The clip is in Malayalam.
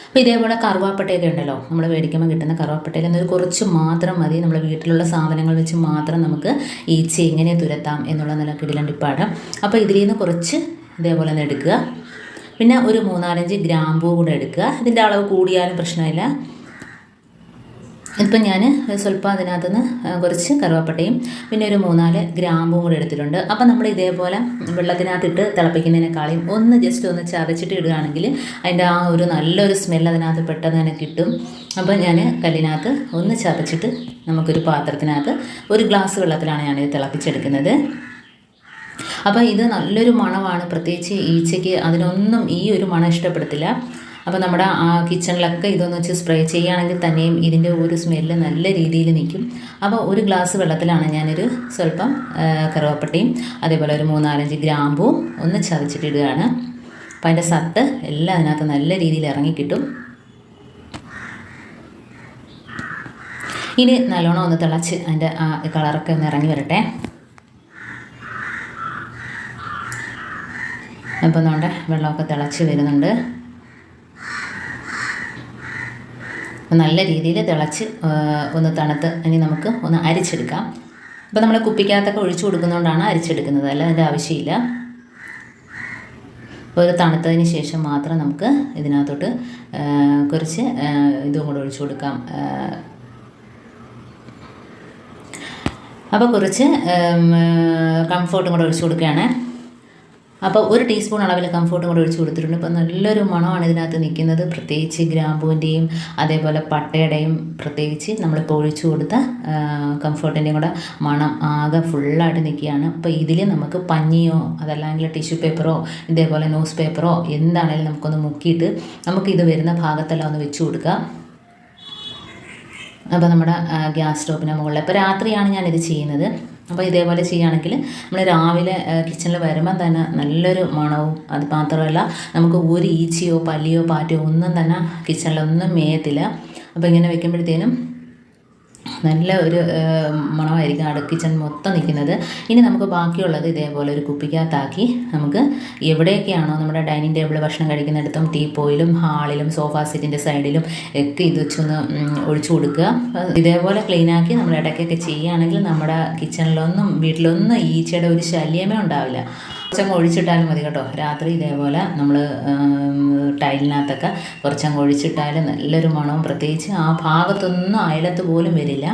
അപ്പോൾ ഇതേപോലെ കറുവാപ്പട്ടയൊക്കെ ഉണ്ടല്ലോ, നമ്മൾ മേടിക്കുമ്പോൾ കിട്ടുന്ന കറുവാപ്പട്ടയിൽ നിന്നൊരു കുറച്ച് മാത്രം മതി. നമ്മൾ വീട്ടിലുള്ള സാധനങ്ങൾ വെച്ച് മാത്രം നമുക്ക് ഈച്ച എങ്ങനെ തുരത്താം എന്നുള്ള നല്ല കിടിലൻ ടിപ്പാണ്. അപ്പോൾ ഇതിൽ നിന്ന് കുറച്ച് ഇതേപോലെ ഒന്ന് എടുക്കുക. പിന്നെ ഒരു 3-4 ഗ്രാമ്പൂ കൂടെ എടുക്കുക. ഇതിൻ്റെ അളവ് കൂടിയാലും പ്രശ്നമില്ല. ഇപ്പം ഞാൻ സ്വല്പം അതിനകത്തുനിന്ന് കുറച്ച് കറുവാപ്പട്ടയും പിന്നെ ഒരു 3-4 ഗ്രാമ്പും കൂടെ എടുത്തിട്ടുണ്ട്. അപ്പം നമ്മൾ ഇതേപോലെ വെള്ളത്തിനകത്തിട്ട് തിളപ്പിക്കുന്നതിനേക്കാളും ജസ്റ്റ് ഒന്ന് ചതച്ചിട്ട് ഇടുകയാണെങ്കിൽ അതിൻ്റെ ആ ഒരു നല്ലൊരു സ്മെല്ല് അതിനകത്ത് പെട്ടെന്ന് തന്നെ കിട്ടും. അപ്പോൾ ഞാൻ കല്ലിനകത്ത് ഒന്ന് ചതച്ചിട്ട് നമുക്കൊരു പാത്രത്തിനകത്ത് 1 ഗ്ലാസ് വെള്ളത്തിലാണ് ഞാനിത് തിളപ്പിച്ചെടുക്കുന്നത്. അപ്പോൾ ഇത് നല്ലൊരു മണമാണ്, പ്രത്യേകിച്ച് ഈച്ചയ്ക്ക് അതിനൊന്നും ഈ ഒരു മണം ഇഷ്ടപ്പെടത്തില്ല. അപ്പോൾ നമ്മുടെ ആ കിച്ചണിലൊക്കെ ഇതൊന്ന് വെച്ച് സ്പ്രേ ചെയ്യുകയാണെങ്കിൽ തന്നെയും ഇതിൻ്റെ ഒരു സ്മെല്ല് നല്ല രീതിയിൽ നിൽക്കും. അപ്പോൾ 1 ഗ്ലാസ് വെള്ളത്തിലാണ് ഞാനൊരു സ്വല്പം കറുവാപ്പട്ടയും അതേപോലെ ഒരു 3-4 ഗ്രാമ്പും ഒന്ന് ചതച്ചിട്ടിടുകയാണ്. അപ്പോൾ അതിൻ്റെ സത്ത് എല്ലാം അതിനകത്ത് നല്ല രീതിയിൽ ഇറങ്ങിക്കിട്ടും. ഇനി നല്ലോണം ഒന്ന് തിളച്ച് അതിൻ്റെ ആ കളറൊക്കെ ഒന്ന് ഇറങ്ങി വരട്ടെ. അപ്പോൾ നമ്മുടെ വെള്ളമൊക്കെ തിളച്ച് വരുന്നുണ്ട്. നല്ല രീതിയിൽ തിളച്ച് ഒന്ന് തണുത്ത് ഇനി നമുക്ക് ഒന്ന് അരിച്ചെടുക്കാം. അപ്പോൾ നമ്മൾ കുപ്പിക്കകത്തൊക്കെ ഒഴിച്ചു കൊടുക്കുന്നതുകൊണ്ടാണ് അരിച്ചെടുക്കുന്നത്, അല്ല അതിൻ്റെ ആവശ്യമില്ല. അപ്പോൾ ഒരു തണുത്തതിന് ശേഷം മാത്രം നമുക്ക് ഇതിനകത്തോട്ട് കുറച്ച് ഇതും കൂടെ ഒഴിച്ചു കൊടുക്കാം. അപ്പോൾ കുറച്ച് കംഫോർട്ടും കൂടെ ഒഴിച്ചു കൊടുക്കുകയാണ്. അപ്പോൾ 1 ടീസ്പൂൺ അളവിൽ കംഫോർട്ടും കൂടെ ഒഴിച്ച് കൊടുത്തിട്ടുണ്ട്. ഇപ്പോൾ നല്ലൊരു മണമാണ് ഇതിനകത്ത് നിൽക്കുന്നത്, പ്രത്യേകിച്ച് ഗ്രാമ്പൂവിൻ്റെയും അതേപോലെ പട്ടയുടെയും പ്രത്യേകിച്ച് നമ്മളിപ്പോൾ ഒഴിച്ചു കൊടുത്ത കംഫോർട്ടിൻ്റെയും കൂടെ മണം ആകെ ഫുള്ളായിട്ട് നിൽക്കുകയാണ്. അപ്പോൾ ഇതിൽ നമുക്ക് പഞ്ഞിയോ അതല്ലെങ്കിൽ ടിഷ്യൂ പേപ്പറോ ഇതേപോലെ ന്യൂസ് പേപ്പറോ എന്താണെങ്കിലും നമുക്കൊന്ന് മുക്കിയിട്ട് നമുക്കിത് വരുന്ന ഭാഗത്തെല്ലാം ഒന്ന് വെച്ച് കൊടുക്കാം. അപ്പോൾ നമ്മുടെ ഗ്യാസ് സ്റ്റോപ്പിന് മുകളിൽ ഇപ്പോൾ രാത്രിയാണ് ഞാനിത് ചെയ്യുന്നത്. അപ്പോൾ ഇതേപോലെ ചെയ്യുകയാണെങ്കിൽ നമ്മൾ രാവിലെ കിച്ചണിൽ വരുമ്പം തന്നെ നല്ലൊരു മണവും, അത് മാത്രമല്ല നമുക്ക് ഒരു ഈച്ചയോ പല്ലിയോ പാറ്റയോ ഒന്നും തന്നെ കിച്ചണിലൊന്നും മേയത്തില്ല. അപ്പോൾ ഇങ്ങനെ വെക്കുമ്പോഴത്തേനും നല്ല ഒരു മണമായിരിക്കും കിച്ചൺ മൊത്തം നിൽക്കുന്നത്. ഇനി നമുക്ക് ബാക്കിയുള്ളത് ഇതേപോലെ ഒരു കുപ്പിക്കകത്താക്കി നമുക്ക് എവിടെയൊക്കെയാണോ നമ്മുടെ ഡൈനിങ് ടേബിൾ ഭക്ഷണം കഴിക്കുന്നിടത്തും ടീപ്പോയിലും ഹാളിലും സോഫ സെറ്റിൻ്റെ സൈഡിലും ഒക്കെ ഇത് വെച്ചൊന്ന് ഒഴിച്ചു കൊടുക്കുക. ഇതേപോലെ ക്ലീനാക്കി നമ്മൾ ഇടയ്ക്കൊക്കെ ചെയ്യുകയാണെങ്കിൽ നമ്മുടെ കിച്ചണിലൊന്നും വീട്ടിലൊന്നും ഈച്ചയുടെ ഒരു ശല്യമേ ഉണ്ടാവില്ല. കുറച്ചങ്ങ് ഒഴിച്ചിട്ടാലും മതി കേട്ടോ. രാത്രി ഇതേപോലെ നമ്മൾ ടൈലിനകത്തൊക്കെ കുറച്ചങ്ങ് ഒഴിച്ചിട്ടാൽ നല്ലൊരു മണവും, പ്രത്യേകിച്ച് ആ ഭാഗത്തൊന്നും അയലത്ത് പോലും വരില്ല.